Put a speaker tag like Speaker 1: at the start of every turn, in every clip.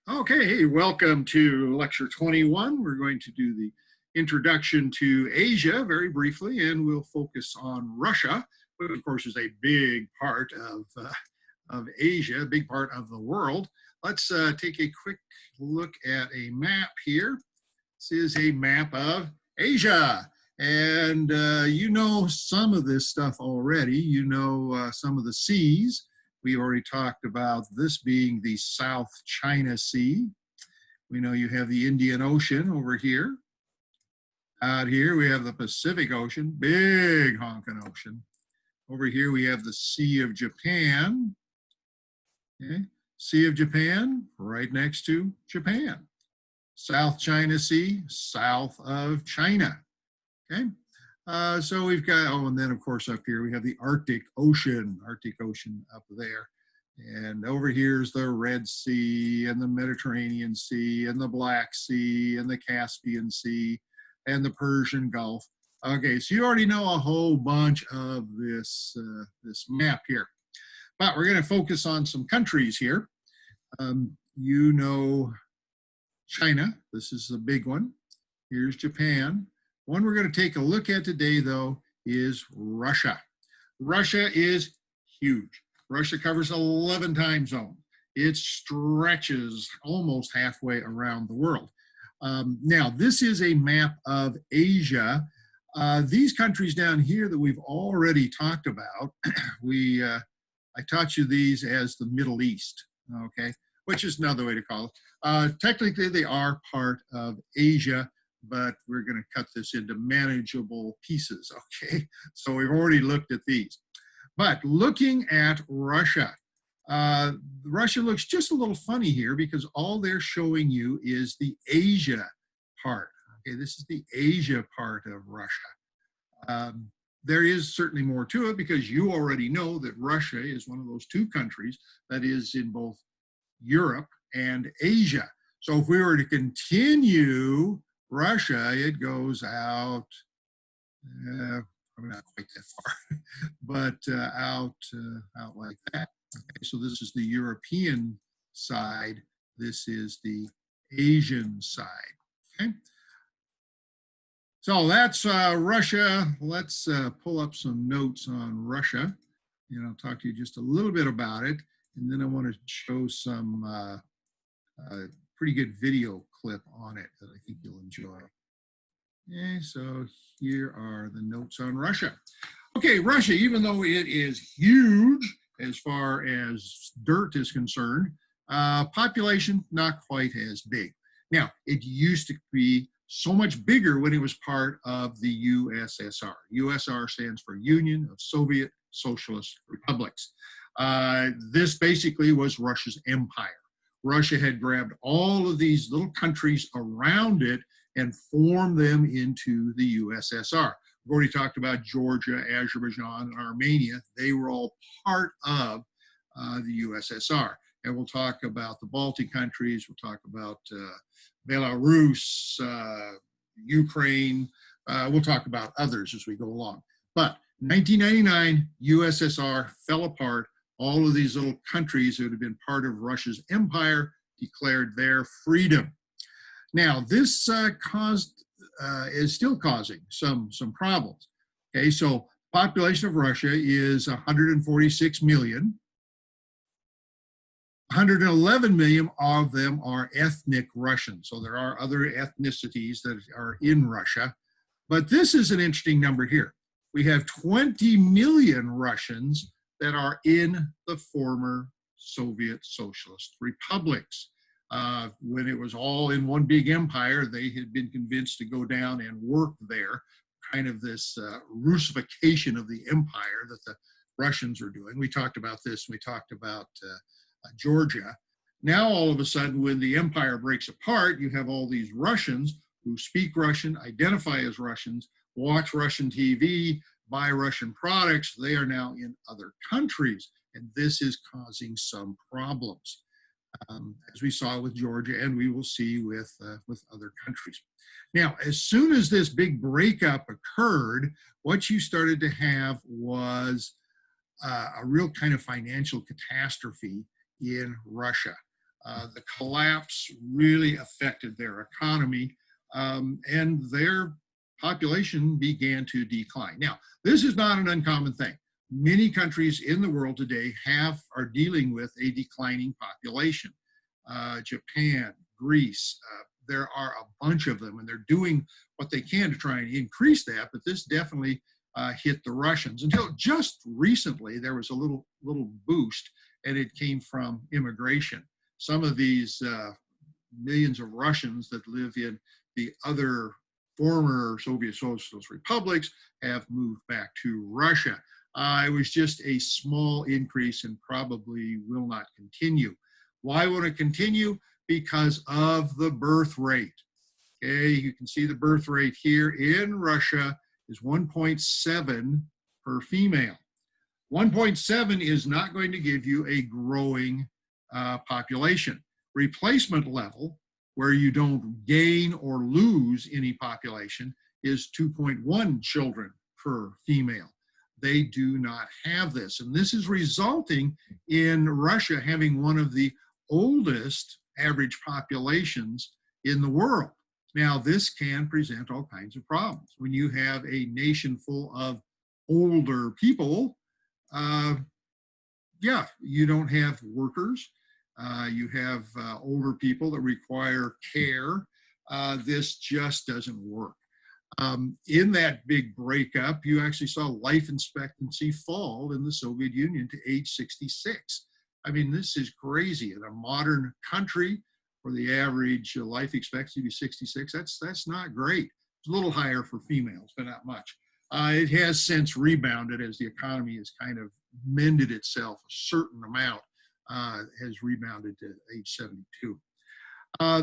Speaker 1: Okay, hey, welcome to lecture 21. We're going to do the introduction to Asia very briefly, and we'll focus on Russia, which of course is a big part of Asia, a big part of the world. Let's take a quick look at a map here. This is a map of Asia. And you know some of this stuff already. You know some of the seas. We already talked about this being the South China Sea. We know you have the Indian Ocean over here. Out here we have the Pacific Ocean, big honking ocean. Over here we have the Sea of Japan. Okay. Sea of Japan, right next to Japan. South China Sea, south of China. Okay. So we've got, oh, and then of course up here we have the Arctic Ocean up there. And over here is the Red Sea and the Mediterranean Sea and the Black Sea and the Caspian Sea and the Persian Gulf. Okay, so you already know a whole bunch of this map here. But we're going to focus on some countries here. You know China, this is the big one. Here's Japan. One we're going to take a look at today, though, is Russia. Russia is huge. Russia covers 11 time zones. It stretches almost halfway around the world. Now, this is a map of Asia. These countries down here that we've already talked about, I taught you these as the Middle East, okay, which is another way to call it. Technically, they are part of Asia, but we're going to cut this into manageable pieces, okay? So we've already looked at these. But looking at Russia, Russia looks just a little funny here because all they're showing you is the Asia part. Okay, this is the Asia part of Russia. There is certainly more to it because you already know that Russia is one of those two countries that is in both Europe and Asia. So if we were to continue Russia, it goes out, probably not quite that far, but out like that. Okay, so this is the European side. This is the Asian side. Okay. So that's Russia. Let's pull up some notes on Russia, and I'll talk to you just a little bit about it. And then I want to show some pretty good video clip on it that I think you'll enjoy. Okay, so here are the notes on Russia. Okay, Russia, even though it is huge as far as dirt is concerned, population not quite as big. Now, it used to be so much bigger when it was part of the USSR. USSR stands for Union of Soviet Socialist Republics. This basically was Russia's empire. Russia had grabbed all of these little countries around it and formed them into the USSR. We've already talked about Georgia, Azerbaijan, and Armenia. They were all part of the USSR. And we'll talk about the Baltic countries. We'll talk about Belarus, Ukraine. We'll talk about others as we go along. But 1999, USSR fell apart. All of these little countries that had been part of Russia's empire declared their freedom. Now, this is still causing some problems. Okay, so population of Russia is 146 million. 111 million of them are ethnic Russians. So there are other ethnicities that are in Russia. But this is an interesting number here. We have 20 million Russians that are in the former Soviet Socialist republics. When it was all in one big empire, they had been convinced to go down and work there, kind of this Russification of the empire that the Russians were doing. We talked about this, we talked about Georgia. Now, all of a sudden, when the empire breaks apart, you have all these Russians who speak Russian, identify as Russians, watch Russian TV, buy Russian products. They are now in other countries, and this is causing some problems, as we saw with Georgia, and we will see with other countries. Now, as soon as this big breakup occurred, what you started to have was a real kind of financial catastrophe in Russia. The collapse really affected their economy, and their population began to decline. Now, this is not an uncommon thing. Many countries in the world today are dealing with a declining population. Japan, Greece, there are a bunch of them, and they're doing what they can to try and increase that, but this definitely hit the Russians. Until just recently, there was a little boost, and it came from immigration. Some of these millions of Russians that live in the other former Soviet Socialist republics have moved back to Russia. It was just a small increase and probably will not continue. Why won't it continue? Because of the birth rate. Okay, you can see the birth rate here in Russia is 1.7 per female. 1.7 is not going to give you a growing population. Replacement level, where you don't gain or lose any population, is 2.1 children per female. They do not have this. And this is resulting in Russia having one of the oldest average populations in the world. Now, this can present all kinds of problems. When you have a nation full of older people, you don't have workers. You have older people that require care. This just doesn't work. In that big breakup, you actually saw life expectancy fall in the Soviet Union to age 66. I mean, this is crazy. In a modern country where the average life expectancy is 66, that's not great. It's a little higher for females, but not much. It has since rebounded as the economy has kind of mended itself a certain amount, has rebounded to age 72.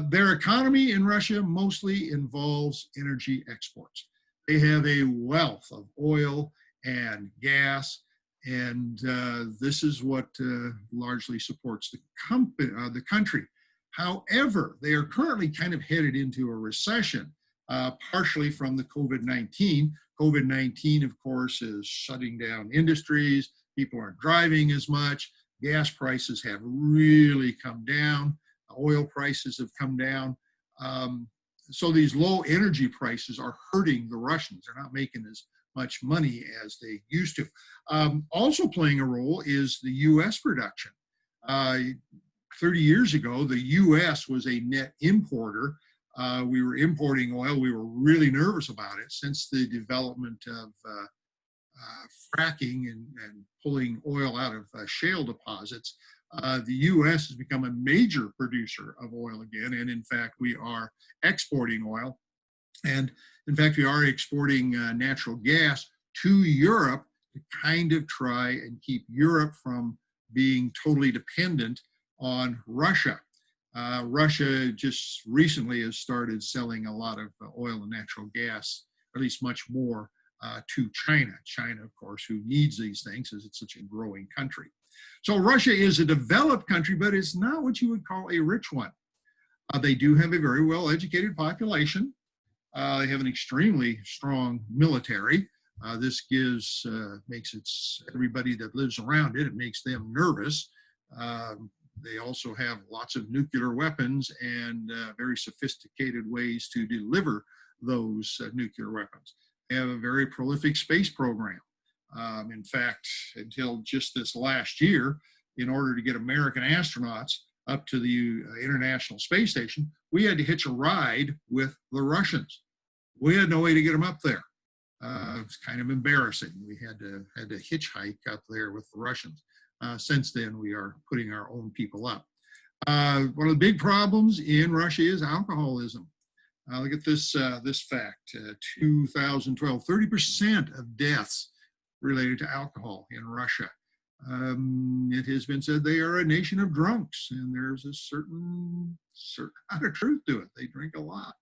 Speaker 1: Their economy in Russia mostly involves energy exports. They have a wealth of oil and gas, and this is what largely supports the country. However, they are currently kind of headed into a recession, partially from the COVID-19. COVID-19, of course, is shutting down industries. People aren't driving as much. Gas prices have really come down. Oil prices have come down. So these low energy prices are hurting the Russians. They're not making as much money as they used to. Also playing a role is the U.S. production. 30 years ago, the U.S. was a net importer. We were importing oil. We were really nervous about it since the development of fracking and pulling oil out of shale deposits. The U.S. has become a major producer of oil again, and in fact, we are exporting oil. And in fact, we are exporting natural gas to Europe to kind of try and keep Europe from being totally dependent on Russia. Russia just recently has started selling a lot of oil and natural gas, or at least much more, to China. China, of course, who needs these things as it's such a growing country. So Russia is a developed country, but it's not what you would call a rich one. They do have a very well-educated population. They have an extremely strong military. This makes everybody that lives around it makes them nervous. They also have lots of nuclear weapons and very sophisticated ways to deliver those nuclear weapons. They have a very prolific space program. In fact, until just this last year, in order to get American astronauts up to the International Space Station, we had to hitch a ride with the Russians. We had no way to get them up there. It's kind of embarrassing. We had to hitchhike up there with the Russians. Since then, we are putting our own people up. One of the big problems in Russia is alcoholism. Look at this fact. 2012, 30% of deaths related to alcohol in Russia. It has been said they are a nation of drunks, and there's a certain amount of truth to it. They drink a lot.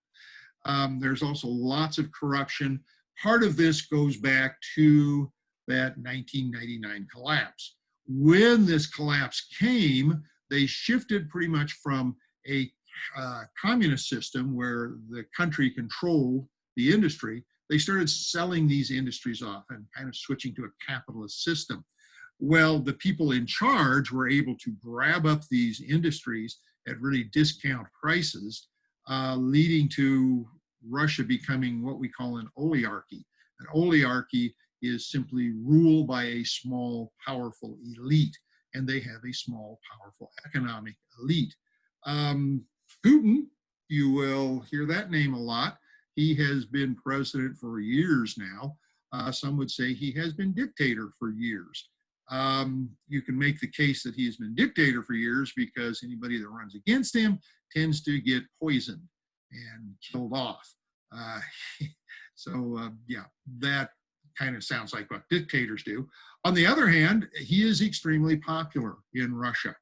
Speaker 1: There's also lots of corruption. Part of this goes back to that 1999 collapse. When this collapse came, they shifted pretty much from a communist system where the country controlled the industry. They started selling these industries off and kind of switching to a capitalist system. Well, the people in charge were able to grab up these industries at really discount prices, leading to Russia becoming what we call an oligarchy. An oligarchy is simply rule by a small, powerful elite, and they have a small, powerful economic elite. Putin, you will hear that name a lot. He has been president for years now. Some would say he has been dictator for years. You can make the case that he's been dictator for years because anybody that runs against him tends to get poisoned and killed off. Yeah, that kind of sounds like what dictators do. On the other hand, he is extremely popular in Russia.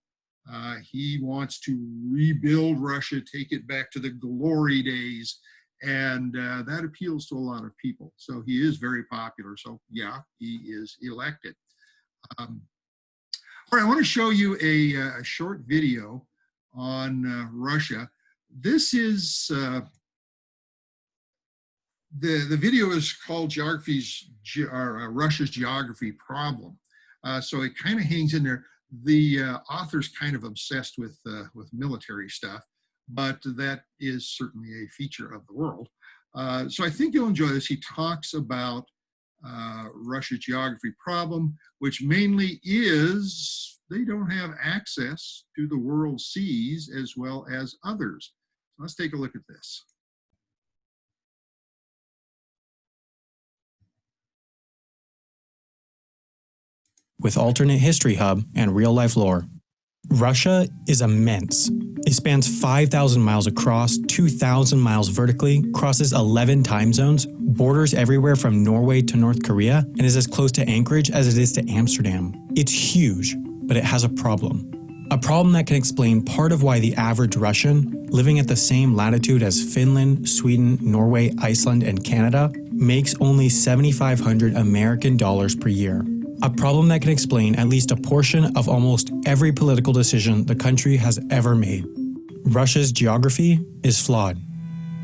Speaker 1: He wants to rebuild Russia, take it back to the glory days, and that appeals to a lot of people. So he is very popular. So yeah, he is elected. All right, I want to show you a short video on Russia. This is the video is called Russia's Geography Problem. So it kind of hangs in there. The author's kind of obsessed with military stuff, but that is certainly a feature of the world. So I think you'll enjoy this. He talks about Russia's geography problem, which mainly is they don't have access to the world seas as well as others. So let's take a look at this.
Speaker 2: With alternate history hub and real-life lore. Russia is immense. It spans 5,000 miles across, 2,000 miles vertically, crosses 11 time zones, borders everywhere from Norway to North Korea, and is as close to Anchorage as it is to Amsterdam. It's huge, but it has a problem. A problem that can explain part of why the average Russian, living at the same latitude as Finland, Sweden, Norway, Iceland, and Canada, makes only $7,500 American dollars per year. A problem that can explain at least a portion of almost every political decision the country has ever made. Russia's geography is flawed.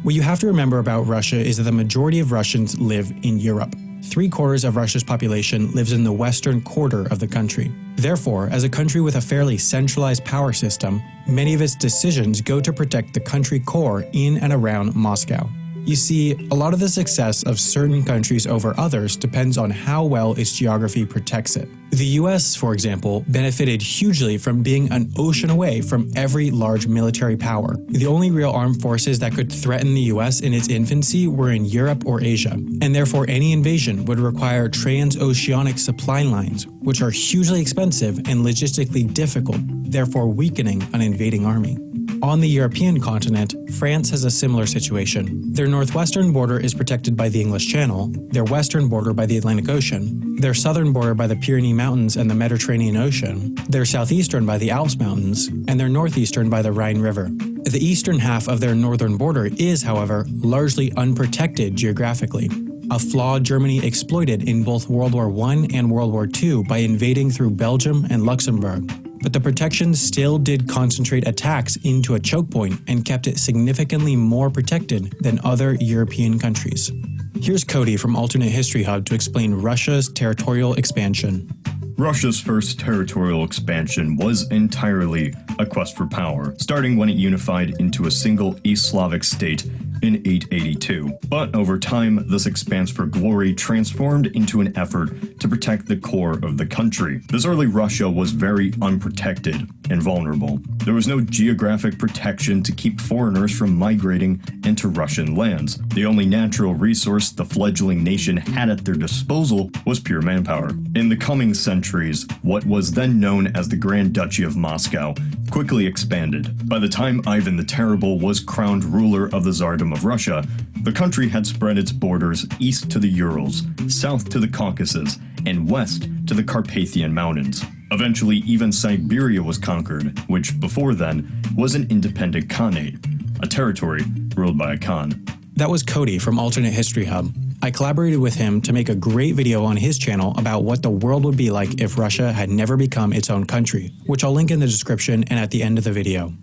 Speaker 2: What you have to remember about Russia is that the majority of Russians live in Europe. 3/4 of Russia's population lives in the western quarter of the country. Therefore, as a country with a fairly centralized power system, many of its decisions go to protect the country core in and around Moscow. You see, a lot of the success of certain countries over others depends on how well its geography protects it. The US, for example, benefited hugely from being an ocean away from every large military power. The only real armed forces that could threaten the US in its infancy were in Europe or Asia, and therefore any invasion would require transoceanic supply lines, which are hugely expensive and logistically difficult, therefore weakening an invading army. On the European continent, France has a similar situation. Their northwestern border is protected by the English Channel, their western border by the Atlantic Ocean, their southern border by the Pyrenees Mountains and the Mediterranean Ocean, their southeastern by the Alps Mountains, and their northeastern by the Rhine River. The eastern half of their northern border is, however, largely unprotected geographically, a flaw Germany exploited in both World War I and World War II by invading through Belgium and Luxembourg. But the protections still did concentrate attacks into a choke point and kept it significantly more protected than other European countries. Here's Cody from Alternate History Hub to explain Russia's territorial expansion.
Speaker 3: Russia's first territorial expansion was entirely a quest for power, starting when it unified into a single East Slavic state in 882. But over time, this expanse for glory transformed into an effort to protect the core of the country. This early Russia was very unprotected and vulnerable. There was no geographic protection to keep foreigners from migrating into Russian lands. The only natural resource the fledgling nation had at their disposal was pure manpower. In the coming centuries, what was then known as the Grand Duchy of Moscow quickly expanded. By the time Ivan the Terrible was crowned ruler of the Tsardom of Russia, the country had spread its borders east to the Urals, south to the Caucasus, and west to the Carpathian Mountains. Eventually, even Siberia was conquered, which before then was an independent khanate, a territory ruled by a khan.
Speaker 2: That was Cody from Alternate History Hub. I collaborated with him to make a great video on his channel about what the world would be like if Russia had never become its own country, which I'll link in the description and at the end of the video.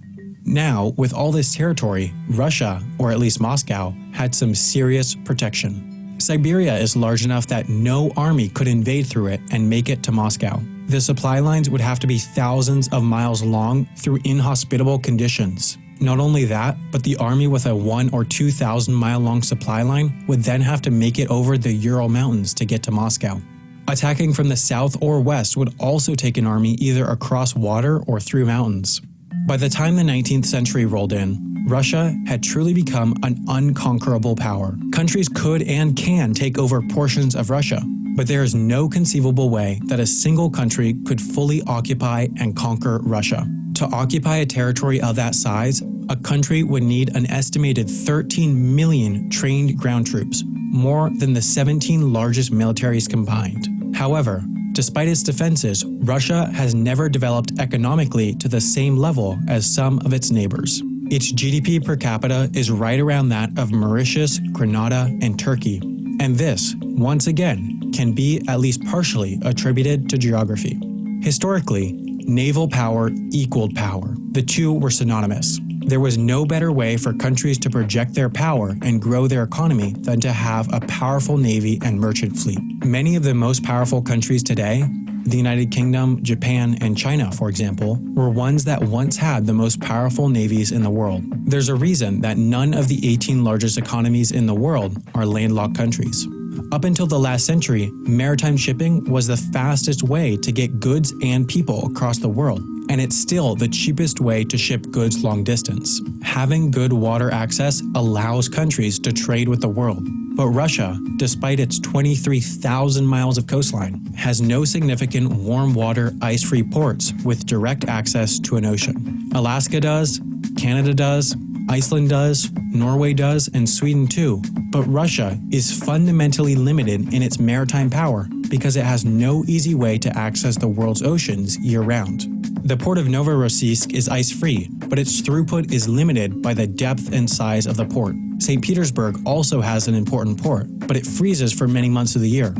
Speaker 2: Now, with all this territory, Russia, or at least Moscow, had some serious protection. Siberia is large enough that no army could invade through it and make it to Moscow. The supply lines would have to be thousands of miles long through inhospitable conditions. Not only that, but the army with a 1,000 or 2,000 mile long supply line would then have to make it over the Ural Mountains to get to Moscow. Attacking from the south or west would also take an army either across water or through mountains. By the time the 19th century rolled in, Russia had truly become an unconquerable power. Countries could and can take over portions of Russia, but there is no conceivable way that a single country could fully occupy and conquer Russia. To occupy a territory of that size, a country would need an estimated 13 million trained ground troops, more than the 17 largest militaries combined. However, despite its defenses, Russia has never developed economically to the same level as some of its neighbors. Its GDP per capita is right around that of Mauritius, Grenada, and Turkey. And this, once again, can be at least partially attributed to geography. Historically, naval power equaled power. The two were synonymous. There was no better way for countries to project their power and grow their economy than to have a powerful navy and merchant fleet. Many of the most powerful countries today, the United Kingdom, Japan, and China, for example, were ones that once had the most powerful navies in the world. There's a reason that none of the 18 largest economies in the world are landlocked countries. Up until the last century, maritime shipping was the fastest way to get goods and people across the world, and it's still the cheapest way to ship goods long distance. Having good water access allows countries to trade with the world. But Russia, despite its 23,000 miles of coastline, has no significant warm water ice-free ports with direct access to an ocean. Alaska does, Canada does, Iceland does, Norway does, and Sweden too. But Russia is fundamentally limited in its maritime power because it has no easy way to access the world's oceans year-round. The port of Novorossiysk is ice-free, but its throughput is limited by the depth and size of the port. St. Petersburg also has an important port, but it freezes for many months of the year.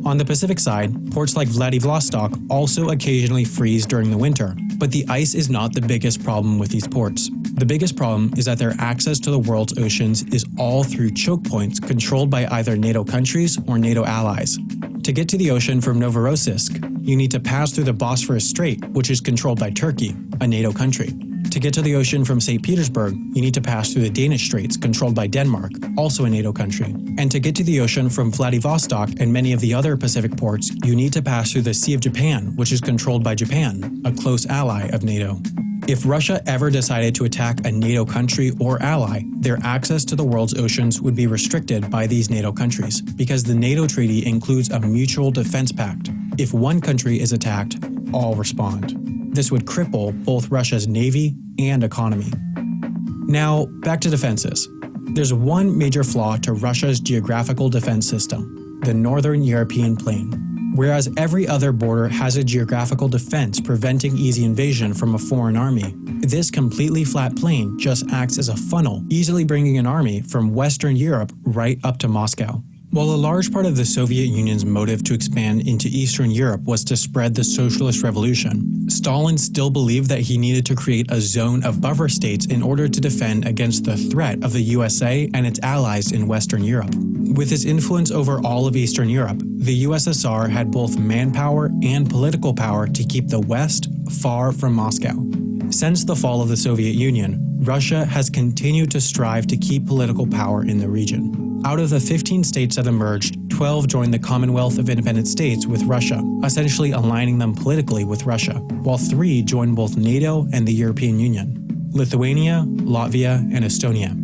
Speaker 2: On the Pacific side, ports like Vladivostok also occasionally freeze during the winter, but the ice is not the biggest problem with these ports. The biggest problem is that their access to the world's oceans is all through choke points controlled by either NATO countries or NATO allies. To get to the ocean from Novorossiysk, you need to pass through the Bosphorus Strait, which is controlled by Turkey, a NATO country. To get to the ocean from St. Petersburg, you need to pass through the Danish Straits, controlled by Denmark, also a NATO country. And to get to the ocean from Vladivostok and many of the other Pacific ports, you need to pass through the Sea of Japan, which is controlled by Japan, a close ally of NATO. If Russia ever decided to attack a NATO country or ally, their access to the world's oceans would be restricted by these NATO countries, because the NATO treaty includes a mutual defense pact. If one country is attacked, all respond. This would cripple both Russia's navy and economy. Now, back to defenses. There's one major flaw to Russia's geographical defense system: the Northern European Plain. Whereas every other border has a geographical defense preventing easy invasion from a foreign army, this completely flat plain just acts as a funnel, easily bringing an army from Western Europe right up to Moscow. While a large part of the Soviet Union's motive to expand into Eastern Europe was to spread the socialist revolution, Stalin still believed that he needed to create a zone of buffer states in order to defend against the threat of the USA and its allies in Western Europe. With its influence over all of Eastern Europe, the USSR had both manpower and political power to keep the West far from Moscow. Since the fall of the Soviet Union, Russia has continued to strive to keep political power in the region. Out of the 15 states that emerged, 12 joined the Commonwealth of Independent States with Russia, essentially aligning them politically with Russia, while 3 joined both NATO and the European Union: Lithuania, Latvia, and Estonia.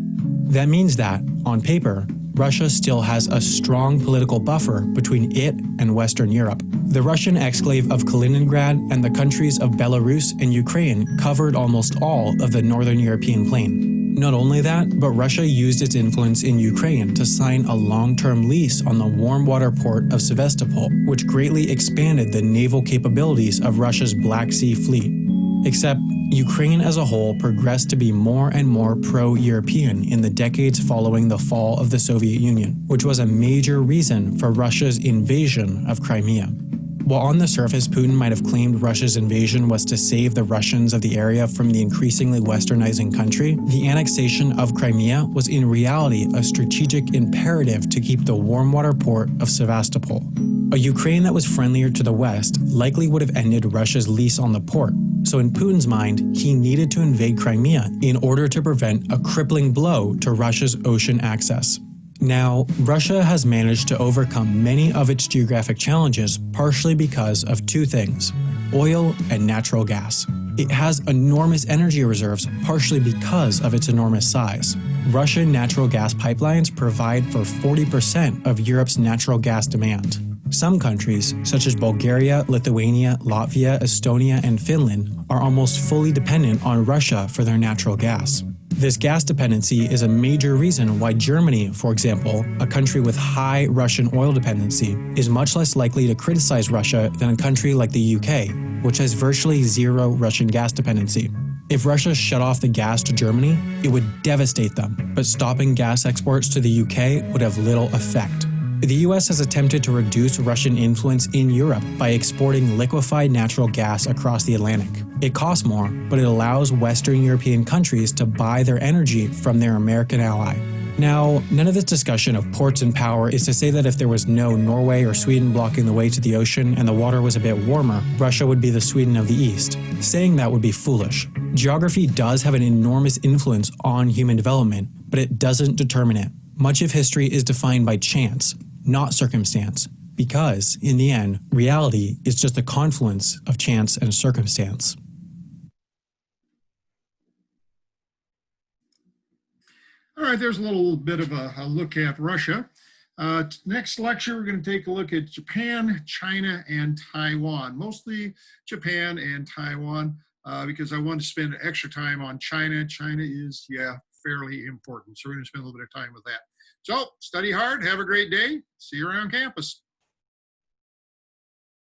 Speaker 2: That means that, on paper, Russia still has a strong political buffer between it and Western Europe. The Russian exclave of Kaliningrad and the countries of Belarus and Ukraine covered almost all of the Northern European plain. Not only that, but Russia used its influence in Ukraine to sign a long-term lease on the warm water port of Sevastopol, which greatly expanded the naval capabilities of Russia's Black Sea Fleet. Except, Ukraine as a whole progressed to be more and more pro-European in the decades following the fall of the Soviet Union, which was a major reason for Russia's invasion of Crimea. While on the surface, Putin might have claimed Russia's invasion was to save the Russians of the area from the increasingly westernizing country, the annexation of Crimea was in reality a strategic imperative to keep the warm water port of Sevastopol. A Ukraine that was friendlier to the West likely would have ended Russia's lease on the port, so in Putin's mind, he needed to invade Crimea in order to prevent a crippling blow to Russia's ocean access. Now, Russia has managed to overcome many of its geographic challenges partially because of two things: oil and natural gas. It has enormous energy reserves partially because of its enormous size. Russian natural gas pipelines provide for 40% of Europe's natural gas demand. Some countries, such as Bulgaria, Lithuania, Latvia, Estonia, and Finland, are almost fully dependent on Russia for their natural gas. This gas dependency is a major reason why Germany, for example, a country with high Russian oil dependency, is much less likely to criticize Russia than a country like the UK, which has virtually zero Russian gas dependency. If Russia shut off the gas to Germany, it would devastate them, but stopping gas exports to the UK would have little effect. The US has attempted to reduce Russian influence in Europe by exporting liquefied natural gas across the Atlantic. It costs more, but it allows Western European countries to buy their energy from their American ally. Now, none of this discussion of ports and power is to say that if there was no Norway or Sweden blocking the way to the ocean and the water was a bit warmer, Russia would be the Sweden of the East. Saying that would be foolish. Geography does have an enormous influence on human development, but it doesn't determine it. Much of history is defined by chance, not circumstance, because, in the end, reality is just a confluence of chance and circumstance.
Speaker 1: All right, there's a little bit of a look at Russia. Next lecture, we're going to take a look at Japan, China, and Taiwan. Mostly Japan and Taiwan, because I want to spend extra time on China. China is, fairly important. So we're going to spend a little bit of time with that. So study hard. Have a great day. See you around campus.